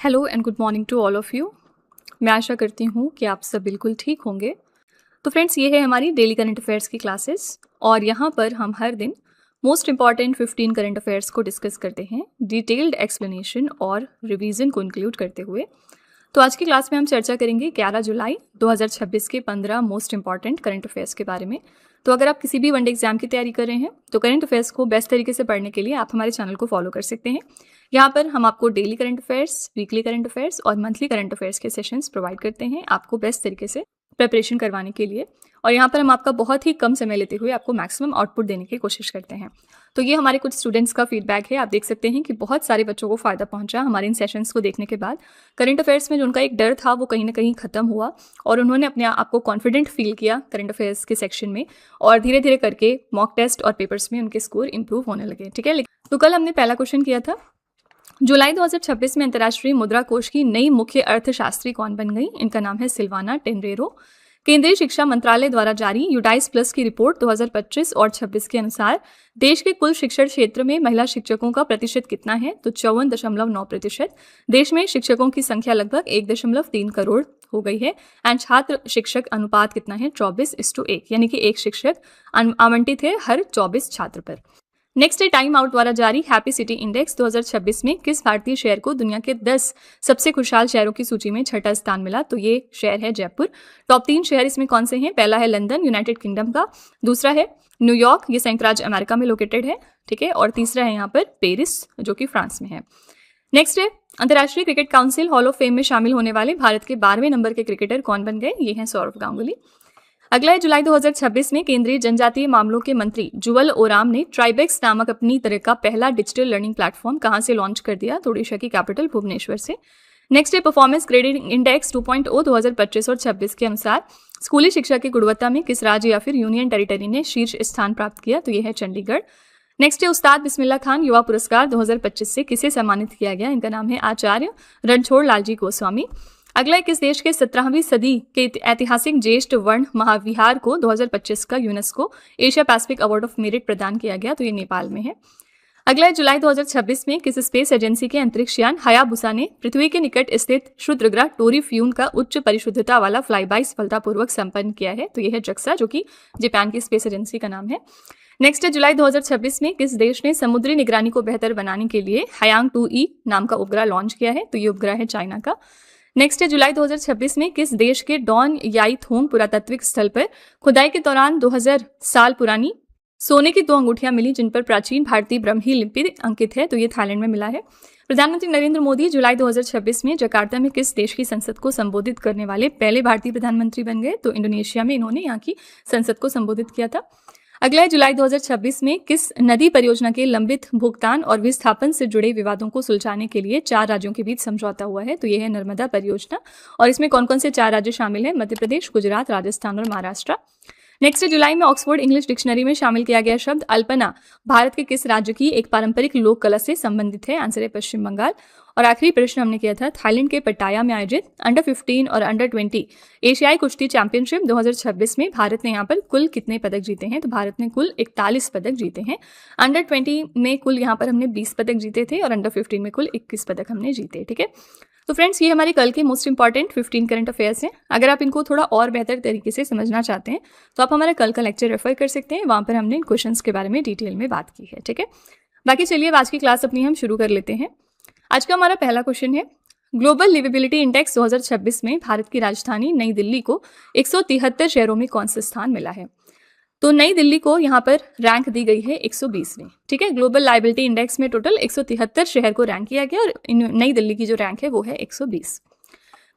Hello and good morning to all of you. मैं आशा करती हूँ कि आप सब बिल्कुल ठीक होंगे। तो फ्रेंड्स, ये है हमारी डेली करंट अफेयर्स की क्लासेस और यहाँ पर हम हर दिन मोस्ट इंपॉर्टेंट 15 करंट अफेयर्स को डिस्कस करते हैं, डिटेल्ड एक्सप्लेनेशन और रिवीजन को इंक्लूड करते हुए। तो आज की क्लास में हम चर्चा करेंगे 11 जुलाई 2026 के 15 मोस्ट इंपॉर्टेंट करंट अफेयर्स के बारे में। तो अगर आप किसी भी वनडे एग्जाम की तैयारी कर रहे हैं तो करंट अफेयर्स को बेस्ट तरीके से पढ़ने के लिए आप हमारे चैनल को फॉलो कर सकते हैं। यहाँ पर हम आपको daily current affairs, weekly current affairs और मंथली करंट अफेयर्स के सेशंस प्रोवाइड करते हैं आपको बेस्ट तरीके से प्रिपरेशन करवाने के लिए। और यहाँ पर हम आपका बहुत ही कम समय लेते हुए आपको मैक्सिमम आउटपुट देने की कोशिश करते हैं। तो ये हमारे कुछ स्टूडेंट्स का फीडबैक है। आप देख सकते हैं कि बहुत सारे बच्चों को फ़ायदा पहुंचा हमारे इन सेशंस को देखने के बाद। करंट अफेयर्स में जो उनका एक डर था वो कहीं ना कहीं ख़त्म हुआ और उन्होंने अपने आप को कॉन्फिडेंट फील किया करंट अफेयर्स के सेक्शन में, और धीरे धीरे करके मॉक टेस्ट और पेपर्स में उनके स्कोर इंप्रूव होने लगे। ठीक है, तो कल हमने पहला क्वेश्चन किया था, जुलाई 2026 में अंतर्राष्ट्रीय मुद्रा कोष की नई मुख्य अर्थशास्त्री कौन बन गई? इनका नाम है सिल्वाना टेनरेरो। केंद्रीय शिक्षा मंत्रालय द्वारा जारी यूडाइस प्लस की रिपोर्ट 2025 और 26 के अनुसार देश के कुल शिक्षण क्षेत्र में महिला शिक्षकों का प्रतिशत कितना है? तो 54.9%। देश में शिक्षकों की संख्या लगभग 1.3 करोड़ हो गई है। एंड छात्र शिक्षक अनुपात कितना है? 24:1, यानी कि एक शिक्षक आवंटित है हर 24 छात्र पर। नेक्स्ट है टाइम आउट द्वारा जारी हैप्पी सिटी इंडेक्स 2026 में किस भारतीय शहर को दुनिया के 10 सबसे खुशहाल शहरों की सूची में छठा स्थान मिला? तो ये शहर है जयपुर। टॉप 3 शहर इसमें कौन से हैं? पहला है लंदन, यूनाइटेड किंगडम का। दूसरा है न्यूयॉर्क, ये संयुक्त राज्य अमेरिका में लोकेटेड है। ठीक है, और तीसरा है यहाँ पर पेरिस, जो कि फ्रांस में है। नेक्स्ट है अंतर्राष्ट्रीय cricket council hall of fame में शामिल होने वाले भारत के 12वें नंबर के क्रिकेटर कौन बन गए? ये हैं सौरव गांगुली। अगला है जुलाई 2026 में केंद्रीय जनजातीय मामलों के मंत्री जुअल ओराम ने ट्राइबेक्स नामक अपनी तरह का पहला डिजिटल लर्निंग प्लेटफॉर्म कहां से लॉन्च कर दिया? तो ओडिशा की कैपिटल भुवनेश्वर से। नेक्स्ट है परफॉर्मेंस ग्रेडिंग इंडेक्स 2.0 2025 और 26 के अनुसार स्कूली शिक्षा की गुणवत्ता में किस राज्य या फिर यूनियन टेरिटरी ने शीर्ष स्थान प्राप्त किया? तो यह है चंडीगढ़। नेक्स्ट है उस्ताद बिस्मिल्लाह खान युवा पुरस्कार 2025 से किसे सम्मानित किया गया? इनका नाम है आचार्य रणछोड़ लालजी गोस्वामी। अगला किस देश के 17वीं सदी के ऐतिहासिक ज्येष्ठ वर्ण महाविहार को 2025 का UNESCO Asia Pacific award of merit प्रदान किया गया? तो ये नेपाल में है। अगला जुलाई 2026 में किस स्पेस एजेंसी के अंतरिक्ष यान हायाबुसा ने पृथ्वी के निकट स्थित क्षुद्रग्रह टोरीफ्यून का उच्च परिशुद्धता वाला फ्लाईबाई सफलतापूर्वक संपन्न किया है? तो यह है जक्सा, जो कि जापान की स्पेस एजेंसी का नाम है। नेक्स्ट है जुलाई 2026 में किस देश ने समुद्री निगरानी को बेहतर बनाने के लिए हायांग 2E नाम का उपग्रह लॉन्च किया है? तो ये उपग्रह है चाइना का। नेक्स्ट है जुलाई 2026 में किस देश के डॉन याई थोंग पुरातात्विक स्थल पर खुदाई के दौरान 2000 साल पुरानी सोने की 2 अंगूठियां मिली जिन पर प्राचीन भारतीय ब्रह्मी लिपि अंकित है? तो ये थाईलैंड में मिला है। प्रधानमंत्री नरेंद्र मोदी जुलाई 2026 में जकार्ता में किस देश की संसद को संबोधित करने वाले पहले भारतीय प्रधानमंत्री बन गए? तो इंडोनेशिया में इन्होंने यहाँ की संसद को संबोधित किया था। अगला है जुलाई 2026 में किस नदी परियोजना के लंबित भुगतान और विस्थापन से जुड़े विवादों को सुलझाने के लिए 4 राज्यों के बीच समझौता हुआ है? तो यह है नर्मदा परियोजना। और इसमें कौन कौन से 4 राज्य शामिल हैं? मध्य प्रदेश, गुजरात, राजस्थान और महाराष्ट्र। नेक्स्ट है जुलाई में ऑक्सफोर्ड इंग्लिश डिक्शनरी में शामिल किया गया शब्द अल्पना भारत के किस राज्य की एक पारंपरिक लोक कला से संबंधित है? आंसर है पश्चिम बंगाल। और आखिरी प्रश्न हमने किया था थाईलैंड के पट्टाया में आयोजित अंडर 15 और अंडर 20 एशियाई कुश्ती चैंपियनशिप 2026 में भारत ने यहाँ पर कुल कितने पदक जीते हैं? तो भारत ने कुल 41 पदक जीते हैं। अंडर 20 में कुल यहाँ पर हमने 20 पदक जीते थे और अंडर 15 में कुल 21 पदक हमने जीते। ठीक है, तो फ्रेंड्स, ये हमारे कल के मोस्ट इंपॉर्टेंट 15 करंट अफेयर्स हैं। अगर आप इनको थोड़ा और बेहतर तरीके से समझना चाहते हैं तो आप हमारा कल का लेक्चर रेफर कर सकते हैं, वहाँ पर हमने इन क्वेश्चंस के बारे में डिटेल में बात की है। ठीक है, बाकी चलिए आज की क्लास अपनी हम शुरू कर लेते हैं। आज का हमारा पहला क्वेश्चन है, ग्लोबल लिवेबिलिटी इंडेक्स 2026 में भारत की राजधानी नई दिल्ली को 173 शहरों में कौन सा स्थान मिला है? तो नई दिल्ली को यहाँ पर रैंक दी गई है 120वें। ठीक है, ग्लोबल लाइबिलिटी इंडेक्स में टोटल 173 शहर को रैंक किया गया और नई दिल्ली की जो रैंक है वो है 120।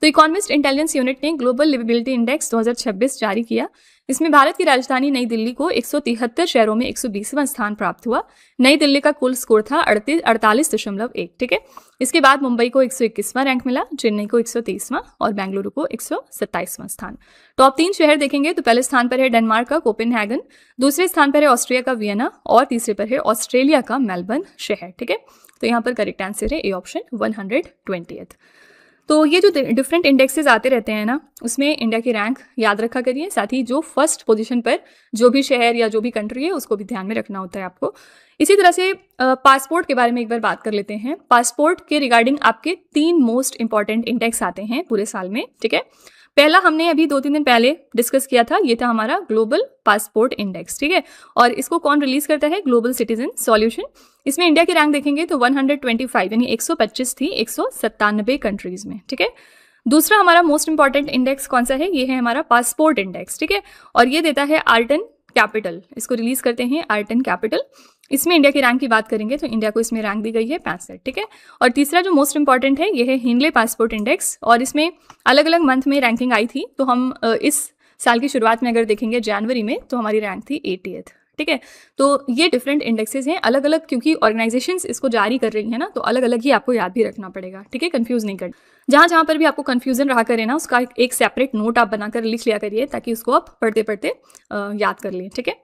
तो इकोनॉमिस्ट इंटेलिजेंस यूनिट ने ग्लोबल लिवेबिलिटी इंडेक्स 2026 जारी किया। इसमें भारत की राजधानी नई दिल्ली को 173 शहरों में 120वां स्थान प्राप्त हुआ। नई दिल्ली का कुल स्कोर था 48.1। ठीक है, इसके बाद मुंबई को 121वां रैंक मिला, चेन्नई को 123वां और बेंगलुरु को 127वां स्थान। टॉप 3 शहर देखेंगे तो पहले स्थान पर है डेनमार्क का कोपेनहेगन, दूसरे स्थान पर है ऑस्ट्रिया का वियना और तीसरे पर है ऑस्ट्रेलिया का मेलबर्न शहर। ठीक है, तो यहाँ पर करेक्ट आंसर है ए ऑप्शन 120th। तो ये जो डिफरेंट इंडेक्सेस आते रहते हैं ना, उसमें इंडिया की रैंक याद रखा करिए, साथ ही जो फर्स्ट पोजीशन पर जो भी शहर या जो भी कंट्री है उसको भी ध्यान में रखना होता है आपको। इसी तरह से पासपोर्ट के बारे में एक बार बात कर लेते हैं। पासपोर्ट के रिगार्डिंग आपके 3 मोस्ट इंपॉर्टेंट इंडेक्स आते हैं पूरे साल में, ठीक है। पहला हमने अभी 2-3 दिन पहले डिस्कस किया था, ये था हमारा ग्लोबल पासपोर्ट इंडेक्स, ठीक है। और इसको कौन रिलीज करता है? Global citizen solution. इसमें इंडिया की रैंक देखेंगे तो 125 यानी 125 थी 197 कंट्रीज में, ठीक है। दूसरा हमारा मोस्ट इंपॉर्टेंट इंडेक्स कौन सा है? ये है हमारा पासपोर्ट इंडेक्स, ठीक है। और ये देता है आर्टन कैपिटल, इसको रिलीज करते हैं आर्टन कैपिटल। इसमें इंडिया की रैंक की बात करेंगे तो इंडिया को इसमें रैंक दी गई है 65, ठीक है। और तीसरा जो मोस्ट इंपॉर्टेंट है ये है हिंडले पासपोर्ट इंडेक्स, और इसमें अलग अलग मंथ में रैंकिंग आई थी। तो हम इस साल की शुरुआत में अगर देखेंगे जनवरी में, तो हमारी रैंक थी 80th, ठीक है। तो ये डिफरेंट इंडेक्सेस हैं अलग अलग, क्योंकि ऑर्गेनाइजेशंस इसको जारी कर रही है ना, तो अलग अलग ही आपको याद भी रखना पड़ेगा, ठीक है। कंफ्यूज नहीं कर, जहाँ जहाँ पर भी आपको कंफ्यूजन रहा करे ना, उसका एक सेपरेट नोट आप बनाकर लिख लिया करिए, ताकि उसको आप पढ़ते पढ़ते याद कर लिए, ठीक है।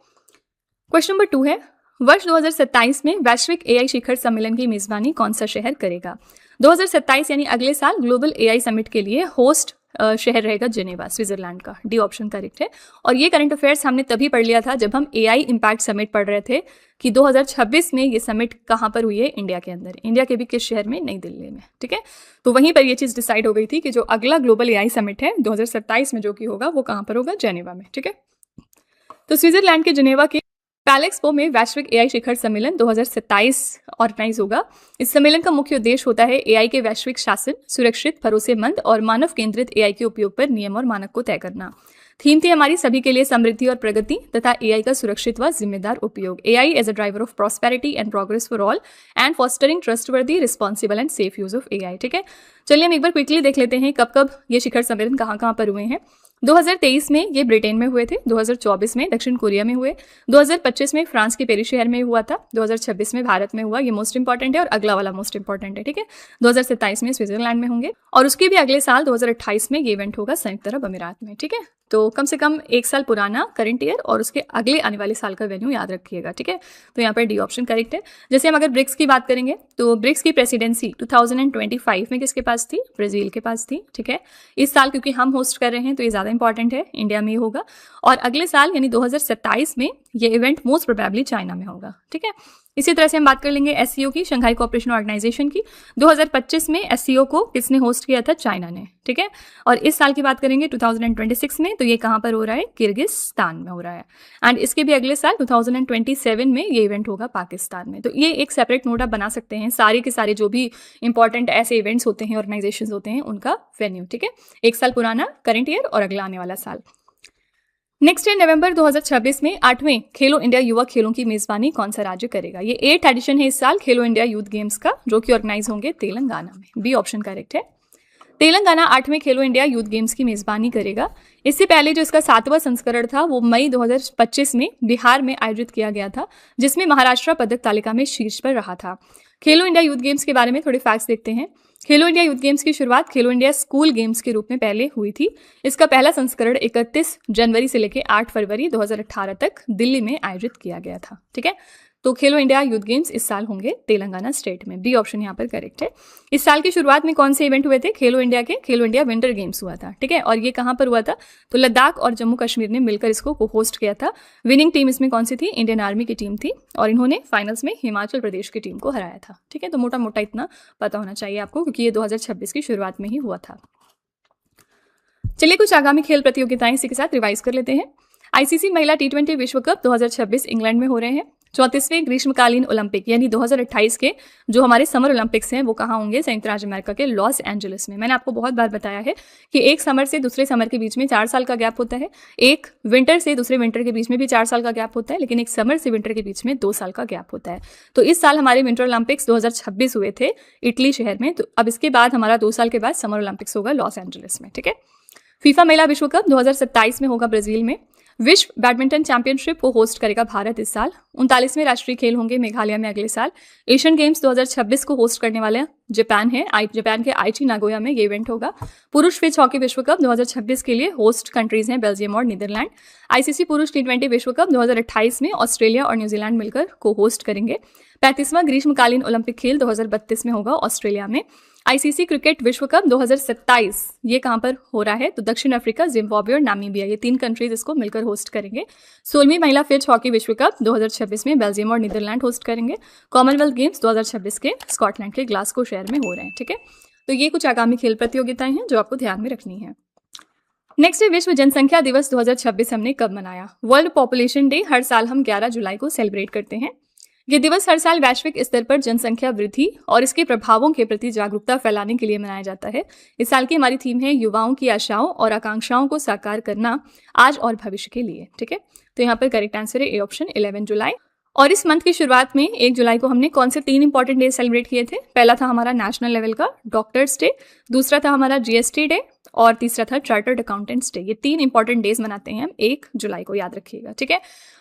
क्वेश्चन नंबर 2 है, वर्ष 2027 में वैश्विक एआई शिखर सम्मेलन की मेजबानी कौन सा शहर करेगा? 2027 यानी अगले साल ग्लोबल एआई समिट के लिए होस्ट शहर रहेगा जिनेवा, स्विट्जरलैंड का। डी ऑप्शन करेक्ट है। और ये करंट अफेयर्स हमने तभी पढ़ लिया था जब हम एआई इम्पैक्ट समिट पढ़ रहे थे कि 2026 में ये समिट कहाँ पर हुई है? इंडिया के अंदर। इंडिया के भी किस शहर में? नई दिल्ली में, ठीक है। तो वहीं पर ये चीज़ डिसाइड हो गई थी कि जो अगला ग्लोबल एआई समिट है 2027 में जो कि होगा, वो कहाँ पर होगा? जिनेवा में, ठीक है। तो स्विट्जरलैंड के जिनेवा के पैलेक्सपो में वैश्विक एआई शिखर सम्मेलन 2027 ऑर्गेनाइज होगा। इस सम्मेलन का मुख्य उद्देश्य होता है एआई के वैश्विक शासन, सुरक्षित, भरोसेमंद और मानव केंद्रित एआई के उपयोग पर नियम और मानक को तय करना। थीम थी हमारी सभी के लिए समृद्धि और प्रगति तथा एआई का सुरक्षित व जिम्मेदार उपयोग। AI as a driver of prosperity and progress for all and fostering trustworthy, responsible and safe use of AI, ठीक है। चलिए हम एक बार क्विकली देख लेते हैं कब कब ये शिखर सम्मेलन कहाँ कहाँ पर हुए हैं। 2023 में ये ब्रिटेन में हुए थे, 2024 में दक्षिण कोरिया में हुए, 2025 में फ्रांस के पेरिस शहर में हुआ था, 2026 में भारत में हुआ, ये मोस्ट इंपॉर्टेंट है, और अगला वाला मोस्ट इंपॉर्टेंट है, ठीक है। 2027 में स्विट्जरलैंड में होंगे, और उसके भी अगले साल 2028 में ये इवेंट होगा संयुक्त अरब अमीरात में, ठीक है। तो कम से कम एक साल पुराना करंट ईयर और उसके अगले आने वाले साल का वेन्यू याद रखिएगा, ठीक है। तो यहाँ पर डी ऑप्शन करेक्ट है। जैसे हम अगर ब्रिक्स की बात करेंगे तो ब्रिक्स की प्रेसिडेंसी 2025 में किसके पास थी? ब्राजील के पास थी, ठीक है। इस साल क्योंकि हम होस्ट कर रहे हैं तो ये ज़्यादा इंपॉर्टेंट है, इंडिया में ही होगा। और अगले साल यानी 2027 में ये इवेंट मोस्ट प्रोबेबली चाइना में होगा, ठीक है। इसी तरह से हम बात कर लेंगे एससीओ की, शंघाई कोऑपरेशन ऑर्गेनाइजेशन की। 2025 में एससीओ को किसने होस्ट किया था? चाइना ने, ठीक है। और इस साल की बात करेंगे 2026 में, तो ये कहाँ पर हो रहा है? किर्गिस्तान में हो रहा है। एंड इसके भी अगले साल 2027 में ये इवेंट होगा पाकिस्तान में। तो ये एक सेपरेट नोट आप बना सकते हैं, सारे के सारे जो भी इंपॉर्टेंट ऐसे इवेंट्स होते हैं, ऑर्गेनाइजेशन होते हैं, उनका वेन्यू, ठीक है। एक साल पुराना करंट ईयर और अगला आने वाला साल। नेक्स्ट है नवंबर 2026 में 8वें खेलो इंडिया युवा खेलों की मेजबानी कौन सा राज्य करेगा? ये 8th एडिशन है इस साल खेलो इंडिया यूथ गेम्स का, जो कि ऑर्गेनाइज होंगे तेलंगाना में। बी ऑप्शन करेक्ट है। तेलंगाना 8वें खेलो इंडिया यूथ गेम्स की मेजबानी करेगा। इससे पहले जो इसका 7वां संस्करण था वो मई 2025 में बिहार में आयोजित किया गया था, जिसमें महाराष्ट्र पदक तालिका में शीर्ष पर रहा था। खेलो इंडिया यूथ गेम्स के बारे में थोड़े फैक्ट्स देखते हैं। खेलो इंडिया यूथ गेम्स की शुरुआत खेलो इंडिया स्कूल गेम्स के रूप में पहले हुई थी। इसका पहला संस्करण 31 जनवरी से लेकर 8 फरवरी 2018 तक दिल्ली में आयोजित किया गया था, ठीक है। तो खेलो इंडिया यूथ गेम्स इस साल होंगे तेलंगाना स्टेट में। बी ऑप्शन यहाँ पर करेक्ट है। इस साल की शुरुआत में कौन से इवेंट हुए थे? खेलो इंडिया के खेलो इंडिया विंटर गेम्स हुआ था, ठीक है। और ये कहाँ पर हुआ था? तो लद्दाख और जम्मू कश्मीर ने मिलकर इसको होस्ट किया था। विनिंग टीम इसमें कौन सी थी? इंडियन आर्मी की टीम थी, और इन्होंने फाइनल्स में हिमाचल प्रदेश की टीम को हराया था, ठीक है। तो मोटा मोटा इतना पता होना चाहिए आपको, क्योंकि ये 2026 की शुरुआत में ही हुआ था। चलिए कुछ आगामी खेल प्रतियोगिताएं इसी के साथ रिवाइज कर लेते हैं। आईसीसी महिला T20 विश्व कप 2026 इंग्लैंड में हो रहे हैं। 34वें ग्रीष्मकालीन ओलंपिक यानी 2028 के जो हमारे समर ओलंपिक्स हैं वो कहाँ होंगे? संयुक्त राज्य अमेरिका के लॉस एंजलिस में। मैंने आपको बहुत बार बताया है कि एक समर से दूसरे समर के बीच में 4 साल का गैप होता है, एक विंटर से दूसरे विंटर के बीच में भी 4 साल का गैप होता है, लेकिन एक समर से विंटर के बीच में 2 साल का गैप होता है। तो इस साल हमारे विंटर ओलंपिक्स 2026 हुए थे इटली शहर में। तो अब इसके बाद हमारा 2 साल के बाद समर ओलंपिक्स होगा लॉस एंजलिस में, ठीक है। फीफा महिला विश्व कप 2027 में होगा ब्राजील में। विश्व बैडमिंटन चैंपियनशिप को होस्ट करेगा भारत इस साल। 39वें राष्ट्रीय खेल होंगे मेघालय में अगले साल। एशियन गेम्स 2026 को होस्ट करने वाले जापान है, जापान के आईची नागोया में ये इवेंट होगा। पुरुष बीच हॉकी विश्व कप 2026 के लिए होस्ट कंट्रीज हैं बेल्जियम और नीदरलैंड। आईसीसी पुरुष T20 विश्व कप 2028 में ऑस्ट्रेलिया और न्यूजीलैंड मिलकर को होस्ट करेंगे। 35वां ग्रीष्मकालीन ओलंपिक खेल 2032 में होगा ऑस्ट्रेलिया में। आईसीसी क्रिकेट विश्व कप 2027 ये कहाँ पर हो रहा है? तो दक्षिण अफ्रीका, जिम्बाब्वे और नामीबिया, ये 3 कंट्रीज इसको मिलकर होस्ट करेंगे। 16वीं महिला फिज हॉकी विश्व कप 2026 में बेल्जियम और नीदरलैंड होस्ट करेंगे। कॉमनवेल्थ गेम्स 2026 के स्कॉटलैंड के ग्लासगो शहर में हो रहे हैं। ठीक है, तो ये कुछ आगामी खेल प्रतियोगिताएं हैं जो आपको ध्यान में रखनी है। नेक्स्ट है विश्व जनसंख्या दिवस 2026 हमने कब मनाया? वर्ल्ड पॉपुलेशन डे हर साल हम 11 जुलाई को सेलिब्रेट करते हैं। ये दिवस हर साल वैश्विक स्तर पर जनसंख्या वृद्धि और इसके प्रभावों के प्रति जागरूकता फैलाने के लिए मनाया जाता है। इस साल की हमारी थीम है युवाओं की आशाओं और आकांक्षाओं को साकार करना आज और भविष्य के लिए। ठीक है, तो यहाँ पर करेक्ट आंसर है ए ऑप्शन 11 जुलाई। और इस मंथ की शुरुआत में 1 जुलाई को हमने कौन से 3 इंपॉर्टेंट डे सेलिब्रेट किए थे? पहला था हमारा नेशनल लेवल का डॉक्टर्स डे, दूसरा था हमारा जीएसटी डे और तीसरा था चार्टर्ड अकाउंटेंट्स डे। ये 3 इंपॉर्टेंट डेज मनाते हैं हम 1 जुलाई को, याद रखिएगा। ठीक है,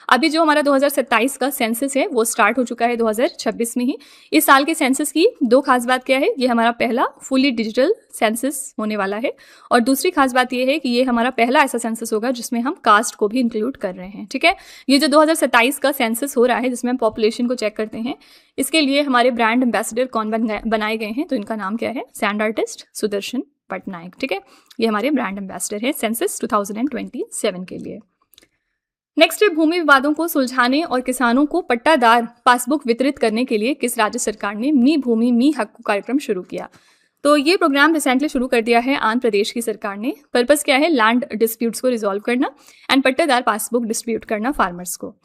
अभी जो हमारा 2027 का सेंसस है वो स्टार्ट हो चुका है 2026 में ही। इस साल के सेंसस की 2 खास बात क्या है? ये हमारा पहला फुली डिजिटल सेंसस होने वाला है और दूसरी खास बात ये है कि ये हमारा पहला ऐसा सेंसस होगा जिसमें हम कास्ट को भी इंक्लूड कर रहे हैं। ठीक है, ये जो 2027 का सेंसस हो रहा है जिसमें हम पॉपुलेशन को चेक करते हैं, इसके लिए हमारे ब्रांड एम्बेसडर कौन बनाए गए हैं? तो इनका नाम क्या है? Sand artist Sudarshan Patnaik. ठीक है, ये हमारे ब्रांड एम्बेसडर है सेंसस 2027 के लिए। नेक्स्ट है भूमि विवादों को सुलझाने और किसानों को पट्टादार पासबुक वितरित करने के लिए किस राज्य सरकार ने मी भूमि मी हक्क कार्यक्रम शुरू किया? तो ये प्रोग्राम रिसेंटली शुरू कर दिया है आंध्र प्रदेश की सरकार ने। पर्पस क्या है? लैंड डिस्प्यूट्स को रिजॉल्व करना एंड पट्टादार पासबुक डिस्प्यूट करना फार्मर्स को।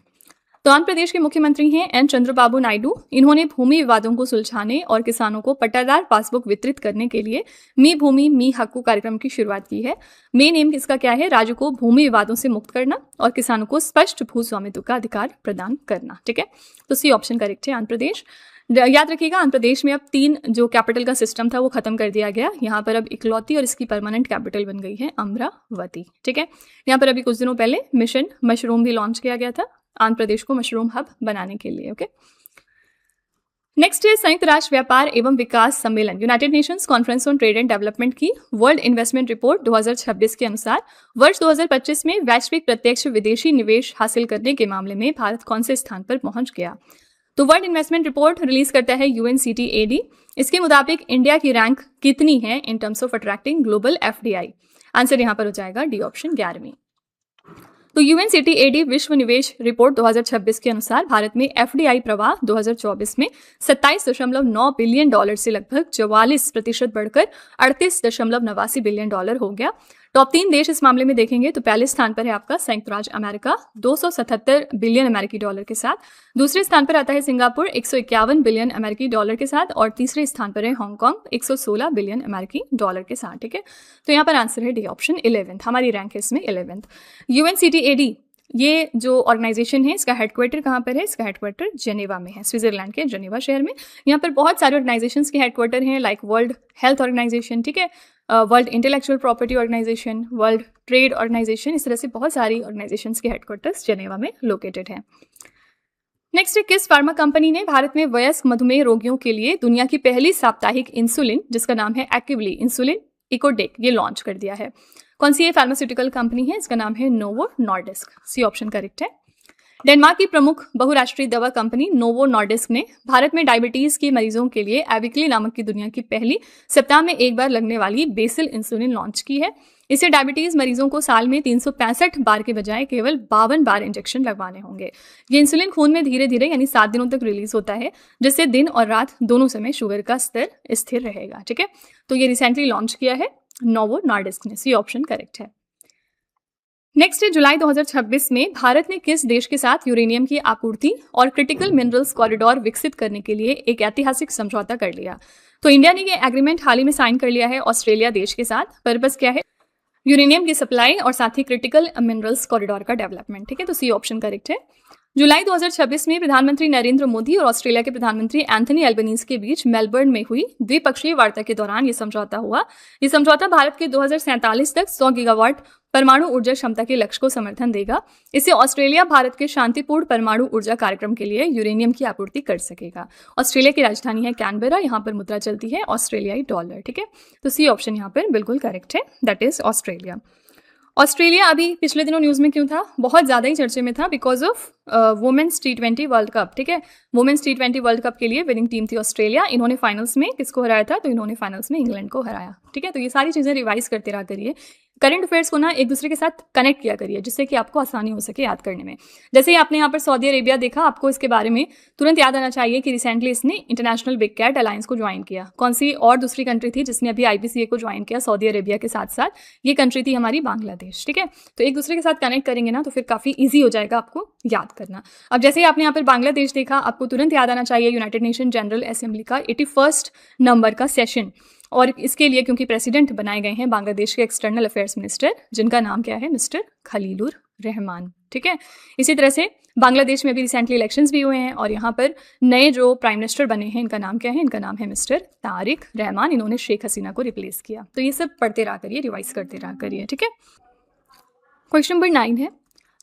तो आंध्र प्रदेश के मुख्यमंत्री हैं एन चंद्रबाबू नायडू। इन्होंने भूमि विवादों को सुलझाने और किसानों को पट्टादार पासबुक वितरित करने के लिए मी भूमि मी हक्कू कार्यक्रम की शुरुआत की है। मेन एम इसका क्या है? राज्य को भूमि विवादों से मुक्त करना और किसानों को स्पष्ट भू स्वामित्व का अधिकार प्रदान करना। ठीक है, तो सी ऑप्शन करेक्ट है, आंध्र प्रदेश। याद रखिएगा आंध्र प्रदेश में अब 3 जो कैपिटल का सिस्टम था वो खत्म कर दिया गया। यहाँ पर अब इकलौती और इसकी परमानेंट कैपिटल बन गई है अमरावती। ठीक है, यहाँ पर अभी कुछ दिनों पहले मिशन मशरूम भी लॉन्च किया गया था आंध्र प्रदेश को मशरूम हब बनाने के लिए। ओके, नेक्स्ट है संयुक्त राष्ट्र व्यापार एवं विकास सम्मेलन United Nations conference on trade and development की वर्ल्ड इन्वेस्टमेंट रिपोर्ट 2026 के अनुसार वर्ष 2025 में वैश्विक प्रत्यक्ष विदेशी निवेश हासिल करने के मामले में भारत कौन से स्थान पर पहुंच गया? तो वर्ल्ड इन्वेस्टमेंट रिपोर्ट रिलीज करता है UNCTAD। इसके मुताबिक इंडिया की रैंक कितनी है in terms of attracting global FDI? Answer यहाँ पर हो जाएगा डी ऑप्शन 11वीं। तो UNCTAD विश्व निवेश रिपोर्ट 2026 के अनुसार भारत में FDI प्रवाह 2024 में $27.9 बिलियन से लगभग 44% बढ़कर $38.89 बिलियन हो गया। टॉप 3 देश इस मामले में देखेंगे तो पहले स्थान पर है आपका संयुक्त राज्य अमेरिका 277 बिलियन अमेरिकी डॉलर के साथ, दूसरे स्थान पर आता है सिंगापुर 151 बिलियन अमेरिकी डॉलर के साथ और तीसरे स्थान पर है हांगकांग 116 बिलियन अमेरिकी डॉलर के साथ। ठीक है, तो यहाँ पर आंसर है डी ऑप्शन 11th, हमारी रैंक है इसमें 11th। UNCTAD ये जो ऑर्गेनाइजेशन है इसका हेडक्वार्टर कहाँ पर है? इसका हेडक्वार्टर जेनेवा में है, स्विट्जरलैंड के जेनेवा शहर में। यहाँ पर बहुत सारे ऑर्गेनाइजेशंस के हेडक्वार्टर हैं, लाइक वर्ल्ड हेल्थ ऑर्गेनाइजेशन, ठीक है, world intellectual property organization, world trade organization, इस तरह से बहुत सारी ऑर्गेनाइजेशंस के हेडक्वार्टर्स जेनेवा में लोकेटेड है। नेक्स्ट है किस फार्मा कंपनी ने भारत में वयस्क मधुमेह रोगियों के लिए दुनिया की पहली साप्ताहिक इंसुलिन जिसका नाम है एक्टिवली इंसुलिन इकोडेक ये लॉन्च कर दिया है? कौन सी ये फार्मास्यूटिकल कंपनी है? इसका नाम है Novo Nordisk. C option correct है। डेनमार्क की प्रमुख बहुराष्ट्रीय दवा कंपनी नोवो नॉर्डिस्क ने भारत में डायबिटीज के मरीजों के लिए एविक्ली नामक की दुनिया की पहली सप्ताह में एक बार लगने वाली बेसल इंसुलिन लॉन्च की है। इसे डायबिटीज मरीजों को साल में 365 बार के बजाय केवल 52 बार इंजेक्शन लगवाने होंगे। ये इंसुलिन खून में धीरे धीरे यानी 7 दिनों तक रिलीज होता है, जिससे दिन और रात दोनों समय शुगर का स्तर स्थिर रहेगा। ठीक है, तो ये रिसेंटली लॉन्च किया है नोवो नॉर्डिस्क ने। सी ऑप्शन करेक्ट है। नेक्स्ट है जुलाई 2026 में भारत ने किस देश के साथ यूरेनियम की आपूर्ति और क्रिटिकल मिनरल्स कॉरिडोर विकसित करने के लिए एक ऐतिहासिक समझौता कर लिया? तो इंडिया ने ये एग्रीमेंट हाल ही में साइन कर लिया है ऑस्ट्रेलिया देश के साथ। पर्पस क्या है? यूरेनियम की सप्लाई और साथ ही क्रिटिकल मिनरल्स कॉरिडोर का डेवलपमेंट। ठीक है, तो सी ऑप्शन करेक्ट है। जुलाई 2026 में प्रधानमंत्री नरेंद्र मोदी और ऑस्ट्रेलिया के प्रधानमंत्री एंथनी एल्बनीज के बीच मेलबर्न में हुई द्विपक्षीय वार्ता के दौरान ये समझौता हुआ। ये समझौता भारत के 2047 तक 100 गीगावाट परमाणु ऊर्जा क्षमता के लक्ष्य को समर्थन देगा। इससे ऑस्ट्रेलिया भारत के शांतिपूर्ण परमाणु ऊर्जा कार्यक्रम के लिए यूरेनियम की आपूर्ति कर सकेगा। ऑस्ट्रेलिया की राजधानी है कैनबेरा, यहाँ पर मुद्रा चलती है ऑस्ट्रेलियाई डॉलर। ठीक है, तो सी ऑप्शन यहाँ पर बिल्कुल करेक्ट है, दैट इज ऑस्ट्रेलिया। ऑस्ट्रेलिया अभी पिछले दिनों न्यूज़ में क्यों था, बहुत ज़्यादा ही चर्चे में था because of women's T20 world cup. ठीक है, वुमेन्स T20 वर्ल्ड कप के लिए विनिंग टीम थी ऑस्ट्रेलिया। इन्होंने फाइनल्स में किसको हराया था, तो इन्होंने फाइनल्स में इंग्लैंड को हराया। ठीक है, तो ये सारी चीज़ें रिवाइज करते रहा करिए, करंट अफेयर्स को ना एक दूसरे के साथ कनेक्ट किया करिए, जिससे कि आपको आसानी हो सके याद करने में। जैसे ही आपने यहाँ पर सऊदी अरेबिया देखा, आपको इसके बारे में तुरंत याद आना चाहिए कि रिसेंटली इसने इंटरनेशनल बिग कैट अलायंस को ज्वाइन किया। कौन सी और दूसरी कंट्री थी जिसने अभी IPCA को ज्वाइन किया सऊदी अरेबिया के साथ साथ? ये कंट्री थी हमारी बांग्लादेश। ठीक है, तो एक दूसरे के साथ कनेक्ट करेंगे ना तो फिर काफ़ी ईजी हो जाएगा आपको याद करना। अब जैसे ही आपने यहाँ पर बांग्लादेश देखा, आपको तुरंत याद आना चाहिए यूनाइटेड नेशन जनरल असेंबली का 81 नंबर का सेशन, और इसके लिए क्योंकि प्रेसिडेंट बनाए गए हैं बांग्लादेश के एक्सटर्नल अफेयर्स मिनिस्टर, जिनका नाम क्या है, मिस्टर खलीलुर रहमान। ठीक है, इसी तरह से बांग्लादेश में भी रिसेंटली इलेक्शंस भी हुए हैं, और यहाँ पर नए जो प्राइम मिनिस्टर बने हैं, इनका नाम क्या है, इनका नाम है मिस्टर तारिक रहमान। इन्होंने शेख हसीना को रिप्लेस किया। तो ये सब पढ़ते रहा करिए, रिवाइज करते रहा करिए। ठीक है, क्वेश्चन नंबर 9 है,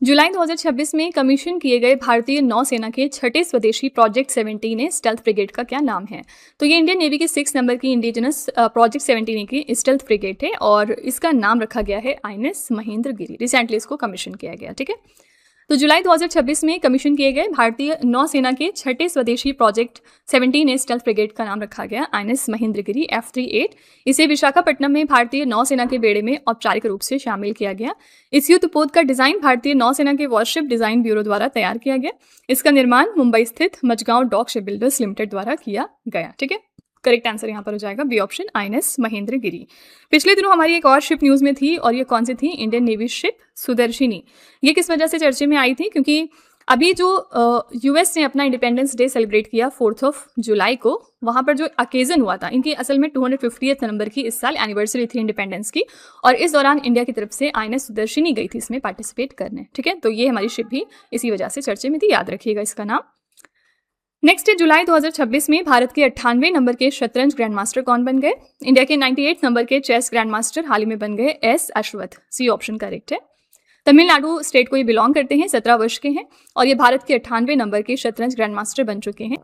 जुलाई 2026 में कमीशन किए गए भारतीय नौसेना के 6ठे स्वदेशी प्रोजेक्ट 17A स्टेल्थ ब्रिगेड का क्या नाम है? तो ये इंडियन नेवी की 6 नंबर की इंडिजिनस प्रोजेक्ट 17A की स्टेल्थ ब्रिगेड है, और इसका नाम रखा गया है INS महेंद्रगिरी। रिसेंटली इसको कमीशन किया गया। ठीक है, तो जुलाई 2026 में कमीशन किए गए भारतीय नौसेना के 6ठे स्वदेशी प्रोजेक्ट 17A स्टेल्थ ब्रिगेड का नाम रखा गया INS महेंद्रगिरी F38। इसे विशाखापट्टनम में भारतीय नौसेना के बेड़े में औपचारिक रूप से शामिल किया गया। इस युद्धपोत का डिजाइन भारतीय नौसेना के वॉरशिप डिजाइन ब्यूरो द्वारा तैयार किया गया। इसका निर्माण मुंबई स्थित Mazagon dock ship builders limited द्वारा किया गया। ठीक है, करेक्ट आंसर यहाँ पर हो जाएगा बी ऑप्शन, INS महेंद्रगिरी। पिछले दिनों हमारी एक और शिप न्यूज़ में थी, और ये कौन सी थी, इंडियन नेवी शिप सुदर्शिनी। ये किस वजह से चर्चे में आई थी, क्योंकि अभी जो US ने अपना इंडिपेंडेंस डे सेलिब्रेट किया 4 जुलाई को, वहाँ पर जो अकेजन हुआ था, इनकी असल में 250th नंबर की इस साल एनिवर्सरी थी इंडिपेंडेंस की, और इस दौरान इंडिया की तरफ से INS सुदर्शिनी गई थी इसमें पार्टिसिपेट करने। ठीक है, तो ये हमारी शिप भी इसी वजह से चर्चे में थी, याद रखिएगा इसका नाम। नेक्स्ट है, जुलाई 2026 में भारत के 98 नंबर के शतरंज ग्रैंड मास्टर कौन बन गए? इंडिया के 98 नंबर के चेस ग्रैंड मास्टर हाल ही में बन गए S Ashwath. C option correct है। तमिलनाडु स्टेट को ये बिलोंग करते हैं, 17 वर्ष के हैं, और ये भारत के 98 नंबर के शतरंज ग्रैंड मास्टर बन चुके हैं।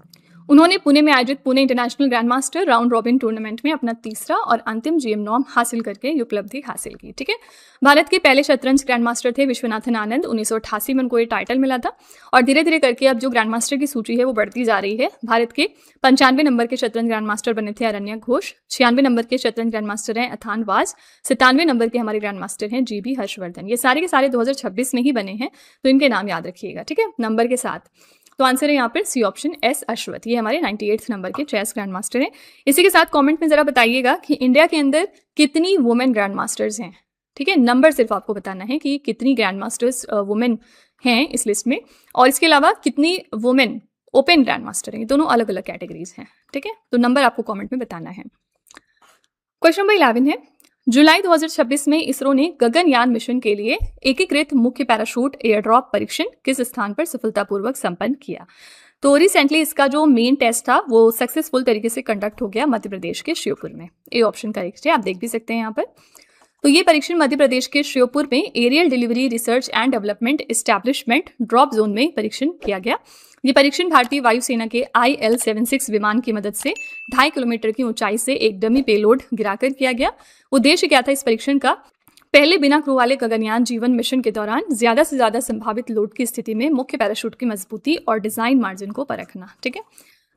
उन्होंने पुणे में आयोजित Pune international grand master round robin tournament में अपना तीसरा और अंतिम GM नॉर्म हासिल करके ये उपलब्धि हासिल की। ठीक है, भारत के पहले शतरंज ग्रैंड मास्टर थे विश्वनाथन आनंद। 1988 में उनको ये टाइटल मिला था, और धीरे धीरे करके अब जो ग्रैंड मास्टर की सूची है वो बढ़ती जा रही है। भारत के 95 नंबर के शतरंज ग्रैंड मास्टर बने थे अरण्या घोष। 96 नंबर के शतरंज ग्रैंड मास्टर हैं अथान वाज। 97 नंबर के हमारे ग्रैंड मास्टर हैं GB हर्षवर्धन। ये सारे के सारे 2026 में ही बने हैं, तो इनके नाम याद रखिएगा। ठीक है, नंबर के साथ। तो आंसर है यहाँ पर सी ऑप्शन, S अश्वथ। ये हमारे 98th नंबर के चेस ग्रैंड मास्टर हैं। इसी के साथ कमेंट में जरा बताइएगा कि इंडिया के अंदर कितनी वुमेन ग्रैंड मास्टर्स हैं। ठीक है, नंबर सिर्फ आपको बताना है कि कितनी ग्रैंड मास्टर्स वुमेन हैं इस लिस्ट में, और इसके अलावा कितनी वुमेन ओपन ग्रैंड मास्टर हैं। दोनों अलग अलग कैटेगरीज हैं। ठीक है, तो नंबर आपको कॉमेंट में बताना है। क्वेश्चन नंबर 11 है, जुलाई 2026 में इसरो ने गगनयान मिशन के लिए एकीकृत मुख्य पैराशूट एयरड्रॉप परीक्षण किस स्थान पर सफलतापूर्वक संपन्न किया? तो रिसेंटली इसका जो मेन टेस्ट था वो सक्सेसफुल तरीके से कंडक्ट हो गया मध्य प्रदेश के श्योपुर में। ए ऑप्शन करेक्ट है, आप देख भी सकते हैं यहाँ पर। तो ये परीक्षण मध्य प्रदेश के श्योपुर में aerial delivery research and development establishment drop zone में परीक्षण किया गया। ये परीक्षण भारतीय वायुसेना के IL-76 विमान की मदद से 2.5 किलोमीटर की ऊंचाई से एक डमी पेलोड गिराकर किया गया। उद्देश्य क्या था इस परीक्षण का? पहले बिना क्रू वाले गगनयान जीवन मिशन के दौरान ज्यादा से ज्यादा संभावित लोड की स्थिति में मुख्य पैराशूट की मजबूती और डिजाइन मार्जिन को परखना। ठीक है,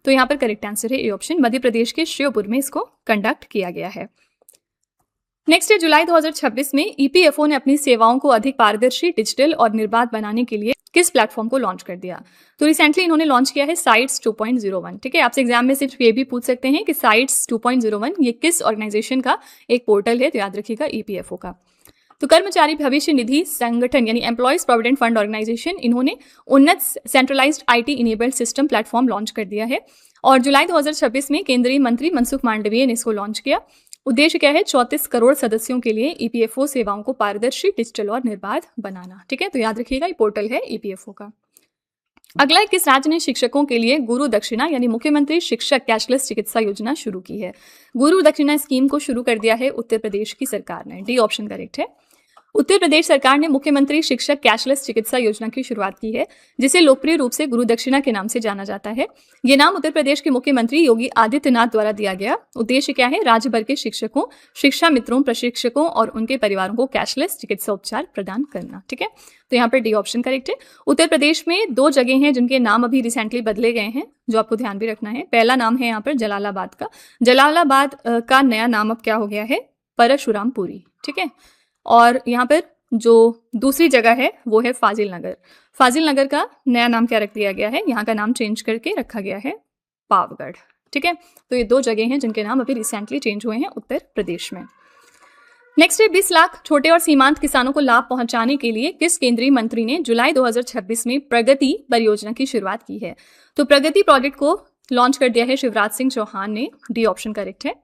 तो यहाँ पर करेक्ट आंसर है ए ऑप्शन, मध्य प्रदेश के श्योपुर में इसको कंडक्ट किया गया है। नेक्स्ट है, जुलाई 2026 में EPFO ने अपनी सेवाओं को अधिक पारदर्शी, डिजिटल और निर्बाध बनाने के लिए किस प्लेटफॉर्म को लॉन्च कर दिया? तो रिसेंटली इन्होंने लॉन्च किया है साइट्स 2.01। ठीक है, आपसे एग्जाम में सिर्फ ये भी पूछ सकते हैं कि साइट्स 2.01 ये किस ऑर्गेनाइजेशन का एक पोर्टल है, तो याद रखिएगा EPFO का। तो कर्मचारी भविष्य निधि संगठन यानी एम्प्लॉयज प्रोविडेंट फंड ऑर्गेनाइजेशन, इन्होंने उन्नत centralised IT enabled system platform launch कर दिया है, और जुलाई 2026 में केंद्रीय मंत्री मनसुख मांडविया ने इसको लॉन्च किया। उद्देश्य क्या है? 34 करोड़ सदस्यों के लिए EPFO सेवाओं को पारदर्शी, डिजिटल और निर्बाध बनाना। ठीक है, तो याद रखिएगा ये पोर्टल है EPFO का। अगला, किस राज्य ने शिक्षकों के लिए गुरु दक्षिणा यानी मुख्यमंत्री शिक्षक कैशलेस चिकित्सा योजना शुरू की है? गुरु दक्षिणा स्कीम को शुरू कर दिया है उत्तर प्रदेश की सरकार ने। डी ऑप्शन करेक्ट है। उत्तर प्रदेश सरकार ने मुख्यमंत्री शिक्षक कैशलेस चिकित्सा योजना की शुरुआत की है, जिसे लोकप्रिय रूप से गुरु दक्षिणा के नाम से जाना जाता है। ये नाम उत्तर प्रदेश के मुख्यमंत्री योगी आदित्यनाथ द्वारा दिया गया। उद्देश्य क्या है? राज्य भर के शिक्षकों, शिक्षा मित्रों, प्रशिक्षकों और उनके परिवारों को कैशलेस चिकित्सा उपचार प्रदान करना। ठीक है, तो यहाँ पर डी ऑप्शन करेक्ट है। उत्तर प्रदेश में 2 जगह हैं जिनके नाम अभी रिसेंटली बदले गए हैं, जो आपको ध्यान भी रखना है। पहला नाम है यहाँ पर जलालाबाद का। जलालाबाद का नया नाम अब क्या हो गया है? परशुरामपुरी। ठीक है, और यहाँ पर जो दूसरी जगह है वो है फाजिल नगर। फाजिल नगर का नया नाम क्या रख दिया गया है? यहाँ का नाम चेंज करके रखा गया है पावगढ़। ठीक है, तो ये 2 जगह हैं जिनके नाम अभी रिसेंटली चेंज हुए हैं उत्तर प्रदेश में। नेक्स्ट है 20 लाख छोटे और सीमांत किसानों को लाभ पहुंचाने के लिए किस केंद्रीय मंत्री ने जुलाई 2026 में प्रगति परियोजना की शुरुआत की है? तो प्रगति प्रोजेक्ट को लॉन्च कर दिया है शिवराज सिंह चौहान ने। डी ऑप्शन करेक्ट है।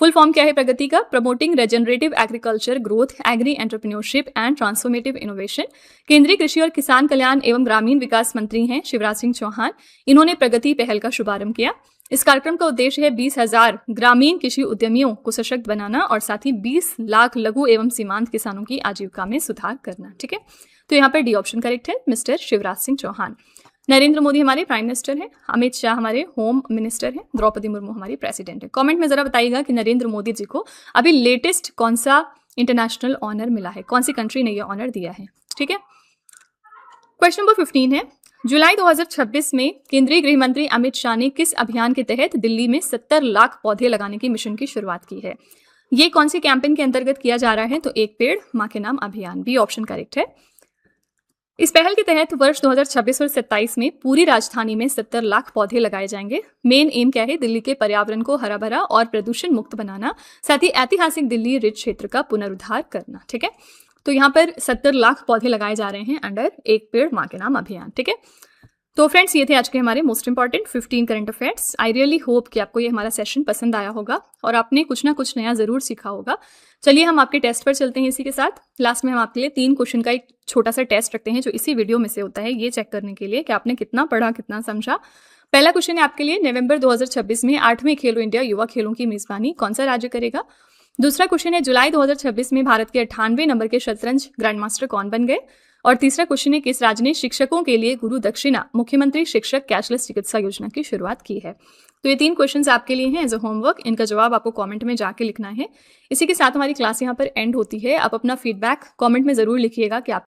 फुल फॉर्म क्या है प्रगति का? Promoting regenerative agriculture growth, agri entrepreneurship and transformative innovation. केंद्रीय कृषि और किसान कल्याण एवं ग्रामीण विकास मंत्री हैं शिवराज सिंह चौहान। इन्होंने प्रगति पहल का शुभारंभ किया। इस कार्यक्रम का उद्देश्य है 20,000 ग्रामीण कृषि उद्यमियों को सशक्त बनाना और साथ ही 20 लाख लघु एवं सीमांत किसानों की आजीविका में सुधार करना। ठीक है, तो यहाँ पर डी ऑप्शन करेक्ट है, मिस्टर शिवराज सिंह चौहान। नरेंद्र मोदी हमारे प्राइम मिनिस्टर हैं, अमित शाह हमारे होम मिनिस्टर हैं, द्रौपदी मुर्मू हमारी प्रेसिडेंट है। कमेंट में जरा बताइएगा कि नरेंद्र मोदी जी को अभी लेटेस्ट कौन सा इंटरनेशनल ऑनर मिला है, कौन सी कंट्री ने यह ऑनर दिया है। ठीक है, क्वेश्चन नंबर 15 है, जुलाई 2026 में केंद्रीय गृह मंत्री अमित शाह ने किस अभियान के तहत दिल्ली में 70 लाख पौधे लगाने की मिशन की शुरुआत की है? ये कौन सी कैंपेन के अंतर्गत किया जा रहा है? तो एक पेड़ मां के नाम अभियान। बी ऑप्शन करेक्ट है। इस पहल के तहत वर्ष 2026 और 27 में पूरी राजधानी में 70 लाख पौधे लगाए जाएंगे। मेन एम क्या है? दिल्ली के पर्यावरण को हरा भरा और प्रदूषण मुक्त बनाना, साथ ही ऐतिहासिक दिल्ली रिज क्षेत्र का पुनरुद्धार करना। ठीक है, तो यहाँ पर 70 लाख पौधे लगाए जा रहे हैं अंडर एक पेड़ मां के नाम अभियान। ठीक है, तो फ्रेंड्स ये थे आज के हमारे most important 15 current affairs. I really hope कि आपको ये हमारा सेशन पसंद आया होगा और आपने कुछ ना कुछ नया जरूर सीखा होगा। चलिए हम आपके टेस्ट पर चलते हैं। इसी के साथ लास्ट में हम आपके लिए 3 क्वेश्चन का एक छोटा सा टेस्ट रखते हैं जो इसी वीडियो में से होता है, ये चेक करने के लिए कि आपने कितना पढ़ा, कितना समझा। पहला क्वेश्चन है आपके लिए, नवंबर 2026 में 8वें खेलो इंडिया युवा खेलों की मेजबानी कौन सा राज्य करेगा? दूसरा क्वेश्चन है, जुलाई 2026 में भारत के 98 नंबर के शतरंज ग्रैंड मास्टर कौन बन गए? और तीसरा क्वेश्चन है, किस राज्य ने शिक्षकों के लिए गुरु दक्षिणा मुख्यमंत्री शिक्षक कैशलेस चिकित्सा योजना की शुरुआत की है? तो ये 3 क्वेश्चंस आपके लिए हैं एज अ होमवर्क। इनका जवाब आपको कमेंट में जाके लिखना है। इसी के साथ हमारी क्लास यहाँ पर एंड होती है। आप अपना फीडबैक कमेंट में जरूर लिखिएगा कि आप